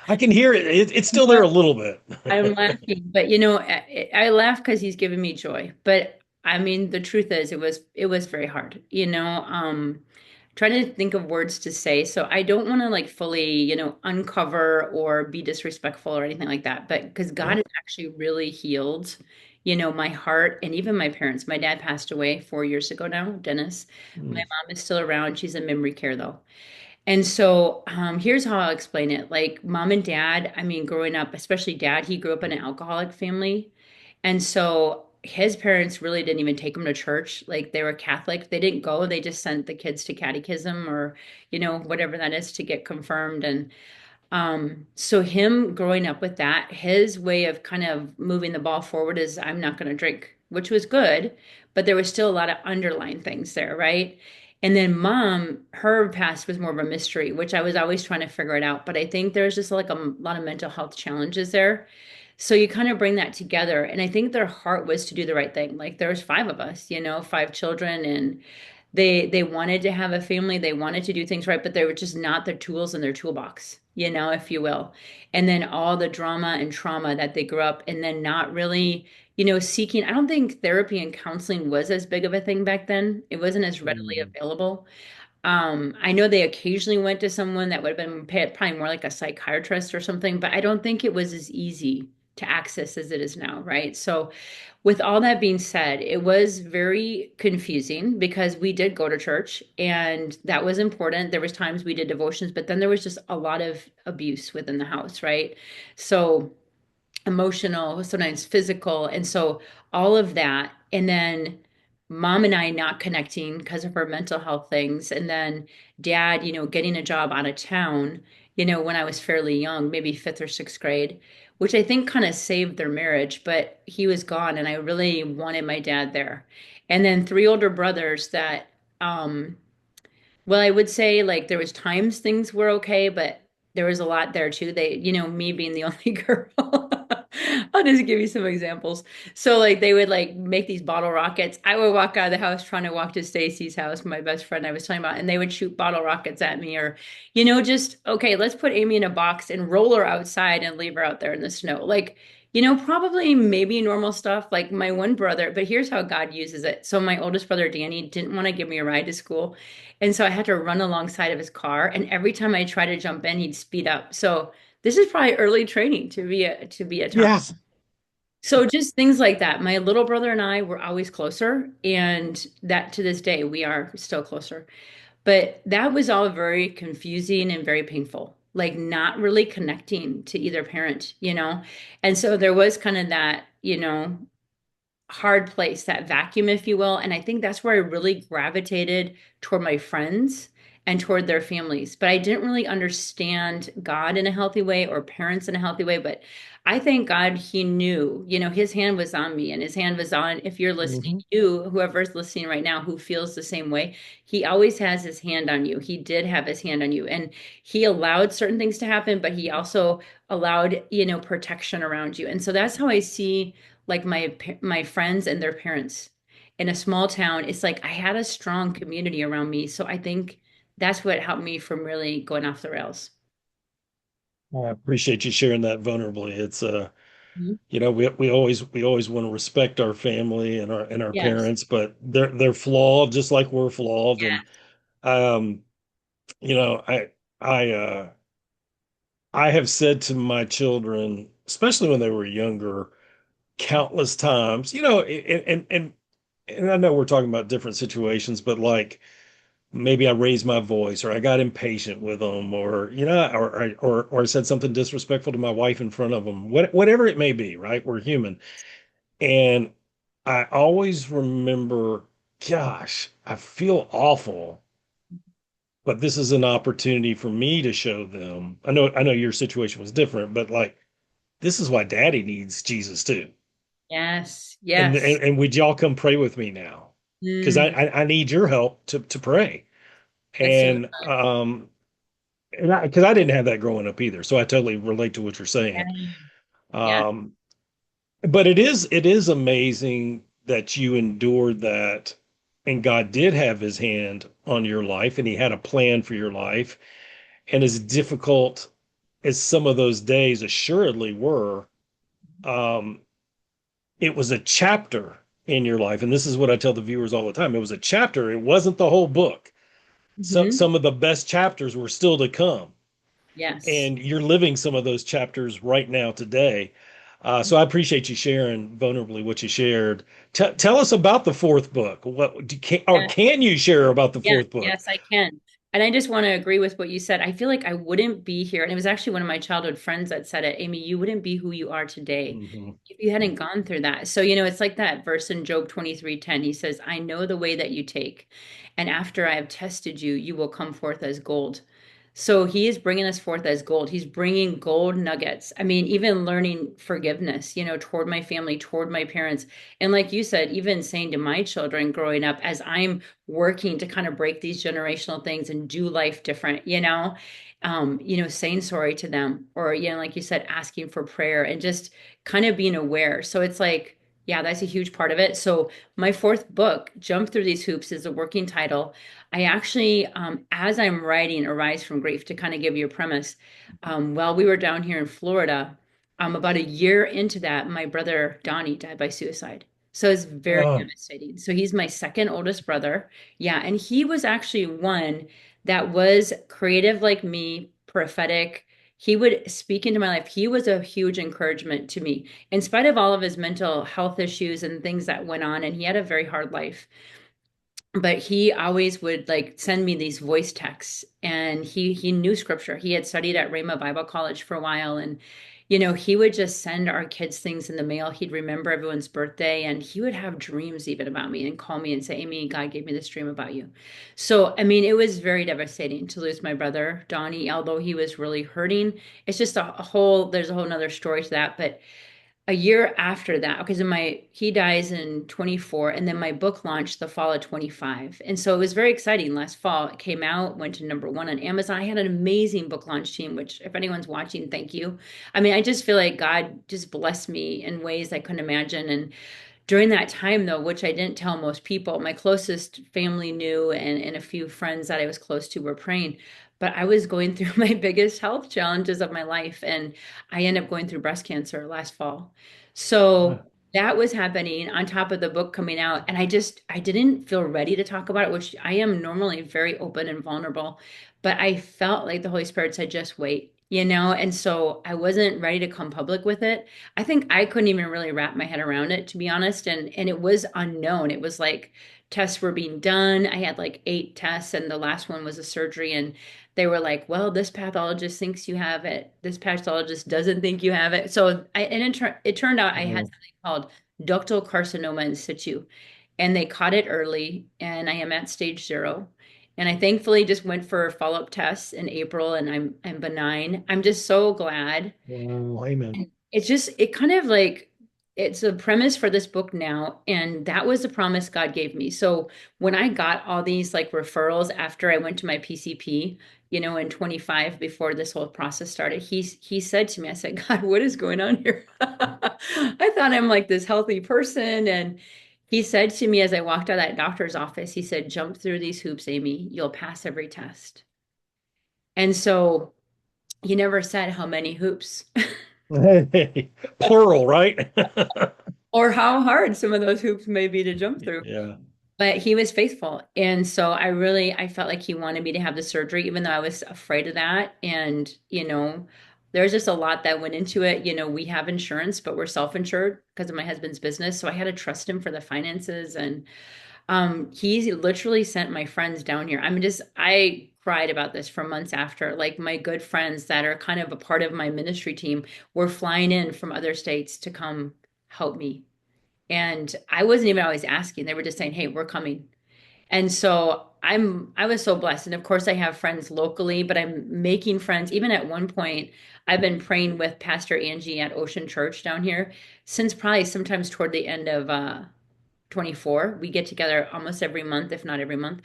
I can hear it. It's still there a little bit. I'm laughing, but I laugh because he's giving me joy. But I mean, the truth is, it was very hard. Trying to think of words to say. So I don't want to like fully, uncover or be disrespectful or anything like that. But because God Yeah. has actually really healed, my heart and even my parents. My dad passed away 4 years ago now, Dennis. My Mm. mom is still around. She's in memory care though. And so here's how I'll explain it. Like mom and dad, I mean, growing up, especially dad, he grew up in an alcoholic family. And so his parents really didn't even take him to church. Like they were Catholic. They didn't go. They just sent the kids to catechism or, whatever that is to get confirmed. And so him growing up with that, his way of kind of moving the ball forward is I'm not going to drink, which was good, but there was still a lot of underlying things there, right? And then mom, her past was more of a mystery, which I was always trying to figure it out. But I think there's just like a lot of mental health challenges there. So you kind of bring that together. And I think their heart was to do the right thing. Like there was five of us, five children, and they wanted to have a family, they wanted to do things right, but they were just not the tools in their toolbox, if you will. And then all the drama and trauma that they grew up and then not really, seeking. I don't think therapy and counseling was as big of a thing back then. It wasn't as readily Mm. available. I know they occasionally went to someone that would have been probably more like a psychiatrist or something, but I don't think it was as easy to access as it is now, right? So with all that being said, it was very confusing because we did go to church and that was important. There was times we did devotions, but then there was just a lot of abuse within the house, right? So emotional, sometimes physical. And so all of that. And then mom and I not connecting because of her mental health things. And then dad, getting a job out of town, when I was fairly young, maybe fifth or sixth grade, which I think kind of saved their marriage, but he was gone and I really wanted my dad there. And then three older brothers that, well, I would say like there was times things were okay, but there was a lot there too. Me being the only girl. I'll just give you some examples. So like they would like make these bottle rockets. I would walk out of the house trying to walk to Stacy's house, my best friend I was talking about, and they would shoot bottle rockets at me or, just okay, let's put Amy in a box and roll her outside and leave her out there in the snow. Like, probably maybe normal stuff like my one brother, but here's how God uses it. So my oldest brother, Danny, didn't want to give me a ride to school. And so I had to run alongside of his car. And every time I tried to jump in, he'd speed up. So this is probably early training to be a top. Yes. So just things like that. My little brother and I were always closer, and that to this day we are still closer. But that was all very confusing and very painful. Like not really connecting to either parent. And so there was kind of that, hard place, that vacuum, if you will. And I think that's where I really gravitated toward my friends and toward their families. But I didn't really understand God in a healthy way or parents in a healthy way. But I thank God he knew, his hand was on me and his hand was on, if you're listening, Hmm. you, whoever's listening right now, who feels the same way, he always has his hand on you. He did have his hand on you. And he allowed certain things to happen, but he also allowed, protection around you. And so that's how I see like my friends and their parents in a small town. It's like I had a strong community around me, so I think that's what helped me from really going off the rails. I appreciate you sharing that vulnerably. It's Mhm. we always want to respect our family and our Yes. parents, but they're flawed just like we're flawed. And Yes. um, you know, I uh I have said to my children, especially when they were younger, countless times, and I know we're talking about different situations, but like maybe I raised my voice or I got impatient with them or or I said something disrespectful to my wife in front of them, whatever it may be, right? We're human. And I always remember, gosh, I feel awful, but this is an opportunity for me to show them. I know your situation was different, but like this is why daddy needs Jesus too. Yes. And Yes. and, and would y'all come pray with me now? Because I, Mm, I I need your help to pray. that's so And because I didn't have that growing up either, so I totally relate to what you're saying. good. Yeah. Um, but it is amazing that you endured that, and God did have His hand on your life, and He had a plan for your life. And as difficult as some of those days assuredly were, um, it was a chapter in your life. And this is what I tell the viewers all the time. It was a chapter. It wasn't the whole book. So Hmm. some of the best chapters were still to come. Yes. And you're living some of those chapters right now today. So I appreciate you sharing vulnerably what you shared. Tell us about the fourth book. Can you share about the Yeah, fourth book? yes, I can. And I just want to agree with what you said. I feel like I wouldn't be here. And it was actually one of my childhood friends that said it, Amy, you wouldn't be who you are today Hmm. if you hadn't gone through that. So, it's like that verse in Job 23:10. He says, I know the way that you take, and after I have tested you, you will come forth as gold. So he is bringing us forth as gold. He's bringing gold nuggets. I mean, even learning forgiveness, toward my family, toward my parents. And like you said, even saying to my children growing up, as I'm working to kind of break these generational things and do life different, saying sorry to them or, like you said, asking for prayer and just kind of being aware. So it's like, yeah, that's a huge part of it. So my fourth book, Jump Through These Hoops, is the working title. I actually, as I'm writing Arise from Grief, to kind of give you a premise, while we were down here in Florida, about a year into that, my brother Donnie died by suicide. So it's very Oh, devastating. So he's my second oldest brother. Yeah. And he was actually one that was creative like me, prophetic. he would speak into my life. He was a huge encouragement to me, in spite of all of his mental health issues and things that went on. And he had a very hard life, but he always would like send me these voice texts, and he knew scripture. He had studied at Rhema Bible College for a while, and he would just send our kids things in the mail. He'd remember everyone's birthday, and he would have dreams even about me and call me and say, Amy, God gave me this dream about you. So I mean, it was very devastating to lose my brother Donnie, although he was really hurting. It's just a whole there's a whole nother story to that. But a year after that, because he dies in 24, and then my book launched the fall of 25. And so it was very exciting. Last fall it came out, went to #1 on Amazon. I had an amazing book launch team, which if anyone's watching, thank you. I mean, I just feel like God just blessed me in ways I couldn't imagine. And during that time, though, which I didn't tell most people, my closest family knew, and a few friends that I was close to were praying. But I was going through my biggest health challenges of my life, and I ended up going through breast cancer last fall. So that was happening on top of the book coming out, and I didn't feel ready to talk about it, which I am normally very open and vulnerable, but I felt like the Holy Spirit said, just wait, and so I wasn't ready to come public with it. I think I couldn't even really wrap my head around it, to be honest. And it was unknown. It was like tests were being done. I had like 8 tests, and the last one was a surgery. And they were like, well, this pathologist thinks you have it. This pathologist doesn't think you have it. So it turned out I had Wow. something called ductal carcinoma in situ. And they caught it early, and I am at stage 0. And I thankfully just went for follow-up tests in April, and I'm benign. I'm just so glad. Wow. Amen. It's just, it kind of like, it's a premise for this book now. And that was the promise God gave me. So when I got all these like referrals after I went to my PCP, in 25, before this whole process started, he said to me, I said, God, what is going on here? I thought I'm like this healthy person. And he said to me as I walked out of that doctor's office, he said, jump through these hoops, Amy. You'll pass every test. And so he never said how many hoops. Hey, plural, right? Or how hard some of those hoops may be to jump through. Yeah. But he was faithful. And so I felt like he wanted me to have the surgery, even though I was afraid of that. And, there's just a lot that went into it. We have insurance, but we're self-insured because of my husband's business. So I had to trust him for the finances. And he literally sent my friends down here. I cried about this for months after. Like my good friends that are kind of a part of my ministry team were flying in from other states to come help me. And I wasn't even always asking. They were just saying, "Hey, we're coming." And so I was so blessed. And of course I have friends locally, but I'm making friends. Even at one point, I've been praying with Pastor Angie at Ocean Church down here since probably sometimes toward the end of 24. We get together almost every month, if not every month.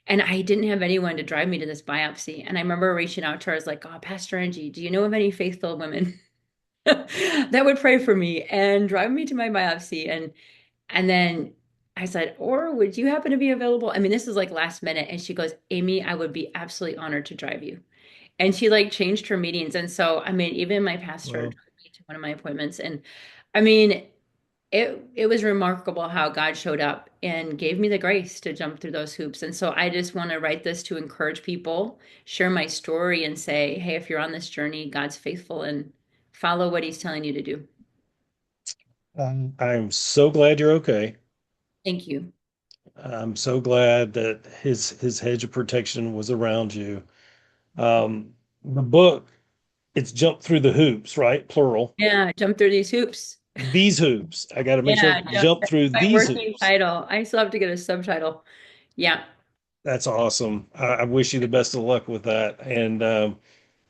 And I didn't have anyone to drive me to this biopsy. And I remember reaching out to her. I was like, "Oh, Pastor Angie, do you know of any faithful women that would pray for me and drive me to my biopsy?" And then I said, "Or would you happen to be available?" I mean, this is like last minute. And she goes, "Amy, I would be absolutely honored to drive you." And she like changed her meetings. And so, I mean, even my pastor Well, drove me to one of my appointments. And I mean, it was remarkable how God showed up and gave me the grace to jump through those hoops. And so I just want to write this to encourage people, share my story, and say, hey, if you're on this journey, God's faithful, and follow what he's telling you to do. I'm so glad you're okay. Thank you. I'm so glad that his hedge of protection was around you. The book, it's jumped through the hoops, right? Plural. Yeah, jump through these hoops. These hoops. I got to make sure Yeah, it's jump that's through my these working hoops. title. I still have to get a subtitle. Yeah. That's awesome. I wish you the best of luck with that. And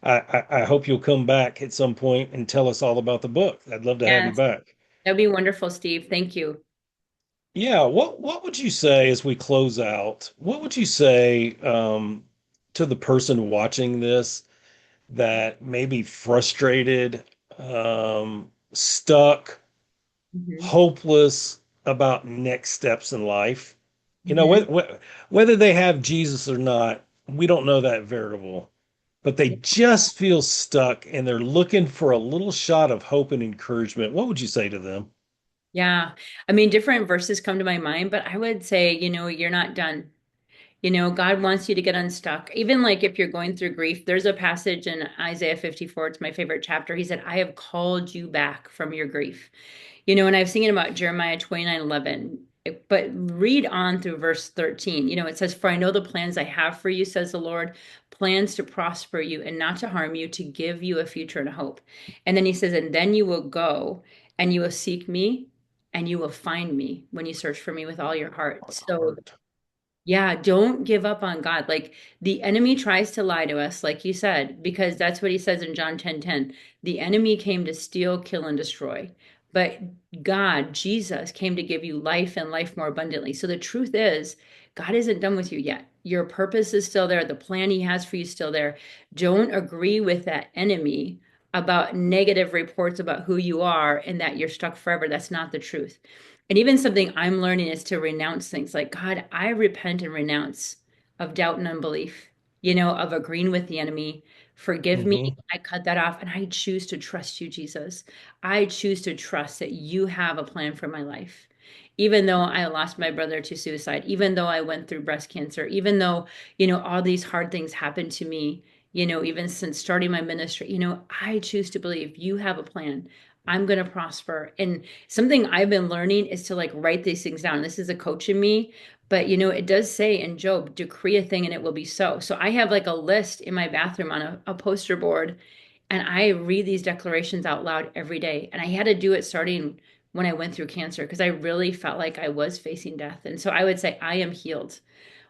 I hope you'll come back at some point and tell us all about the book. I'd love to have you Yes. back. That'd be wonderful, Steve. Thank you. Yeah, what would you say as we close out? What would you say to the person watching this that may be frustrated, stuck, Hmm. hopeless about next steps in life? You know, Hmm. whether they have Jesus or not, we don't know that variable, but they just feel stuck and they're looking for a little shot of hope and encouragement. What would you say to them? Yeah. I mean, different verses come to my mind, but I would say, you're not done. God wants you to get unstuck. Even like if you're going through grief, there's a passage in Isaiah 54. It's my favorite chapter. He said, I have called you back from your grief. And I was thinking about Jeremiah 29:11. But read on through verse 13. It says, For I know the plans I have for you, says the Lord, plans to prosper you and not to harm you, to give you a future and a hope. And then he says, And then you will go and you will seek me and you will find me when you search for me with all your heart. So Heart. yeah, don't give up on God. Like the enemy tries to lie to us, like you said, because that's what he says in John 10:10. The enemy came to steal, kill, and destroy. But God, Jesus, came to give you life and life more abundantly. So the truth is, God isn't done with you yet. Your purpose is still there. The plan he has for you is still there. Don't agree with that enemy about negative reports about who you are and that you're stuck forever. That's not the truth. And even something I'm learning is to renounce things like, God, I repent and renounce of doubt and unbelief, of agreeing with the enemy. Forgive me. Hmm. I cut that off and I choose to trust you, Jesus. I choose to trust that you have a plan for my life. Even though I lost my brother to suicide, even though I went through breast cancer, even though, all these hard things happened to me, even since starting my ministry, I choose to believe you have a plan. I'm going to prosper. And something I've been learning is to like write these things down. This is a coach in me, but it does say in Job, decree a thing and it will be so. So I have like a list in my bathroom on a poster board, and I read these declarations out loud every day. And I had to do it starting when I went through cancer because I really felt like I was facing death. And so I would say, I am healed.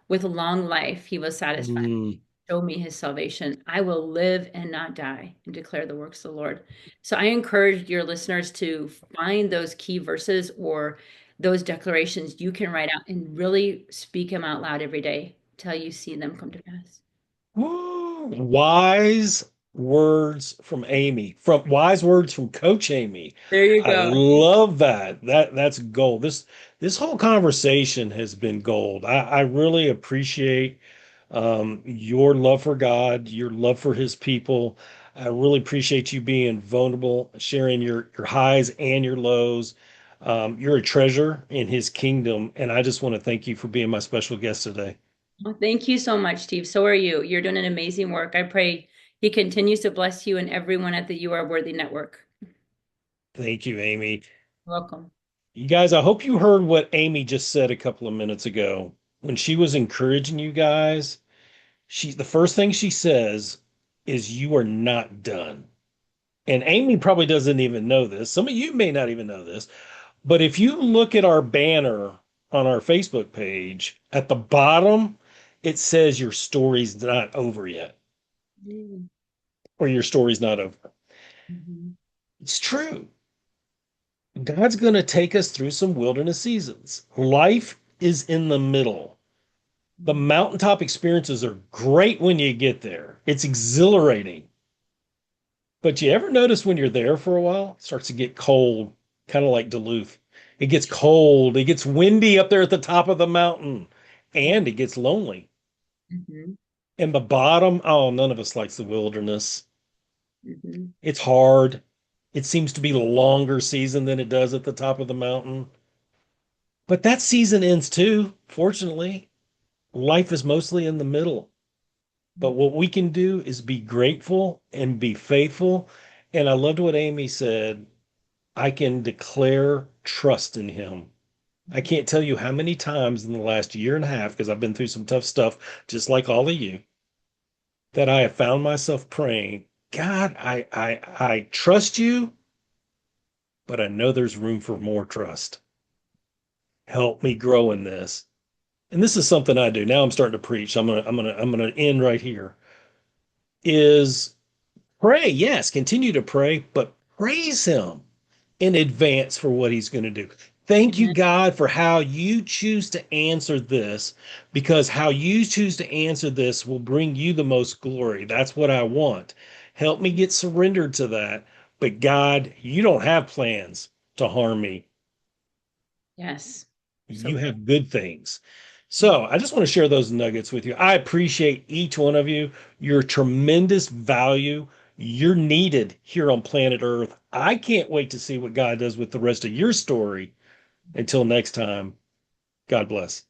With long life, he was satisfied. Mm. Show me his salvation. I will live and not die and declare the works of the Lord. So I encourage your listeners to find those key verses or those declarations you can write out and really speak them out loud every day till you see them come to pass. Woo. Wise words from Amy, from wise words from Coach Amy. There you I go. love that. That's gold. This whole conversation has been gold. I really appreciate your love for God, your love for His people. I really appreciate you being vulnerable, sharing your highs and your lows. You're a treasure in His kingdom, and I just want to thank you for being my special guest today. Well, thank you so much, Steve. So are you. You're doing an amazing work. I pray he continues to bless you and everyone at the You Are Worthy Network. Thank you, Amy. Welcome. You guys, I hope you heard what Amy just said a couple of minutes ago. When she was encouraging you guys, the first thing she says is you are not done. And Amy probably doesn't even know this. Some of you may not even know this, but if you look at our banner on our Facebook page, at the bottom, it says your story's not over yet, or your story's not over. Mhm. It's true. God's going to take us through some wilderness seasons. Life is in the middle. The mountaintop experiences are great when you get there. It's exhilarating. But you ever notice when you're there for a while, it starts to get cold, kind of like Duluth. It gets cold, it gets windy up there at the top of the mountain, and it gets lonely. Mhm. And the bottom, oh, none of us likes the wilderness. Mhm. It's hard. It seems to be a longer season than it does at the top of the mountain. But that season ends too, fortunately. Life is mostly in the middle. But what we can do is be grateful and be faithful. And I loved what Amy said. I can declare trust in him. I can't tell you how many times in the last year and a half, because I've been through some tough stuff, just like all of you, that I have found myself praying, God, I trust you, but I know there's room for more trust. Help me grow in this. And this is something I do. Now I'm starting to preach. I'm gonna end right here. Is pray, yes, continue to pray, but praise him in advance for what he's going to do. Thank you, Amen. God, for how you choose to answer this, because how you choose to answer this will bring you the most glory. That's what I want. Help me get surrendered to that. But God, you don't have plans to harm me. Yes. So You have good things. So I just want to share those nuggets with you. I appreciate each one of you. Your tremendous value. You're needed here on planet Earth. I can't wait to see what God does with the rest of your story. Until next time, God bless.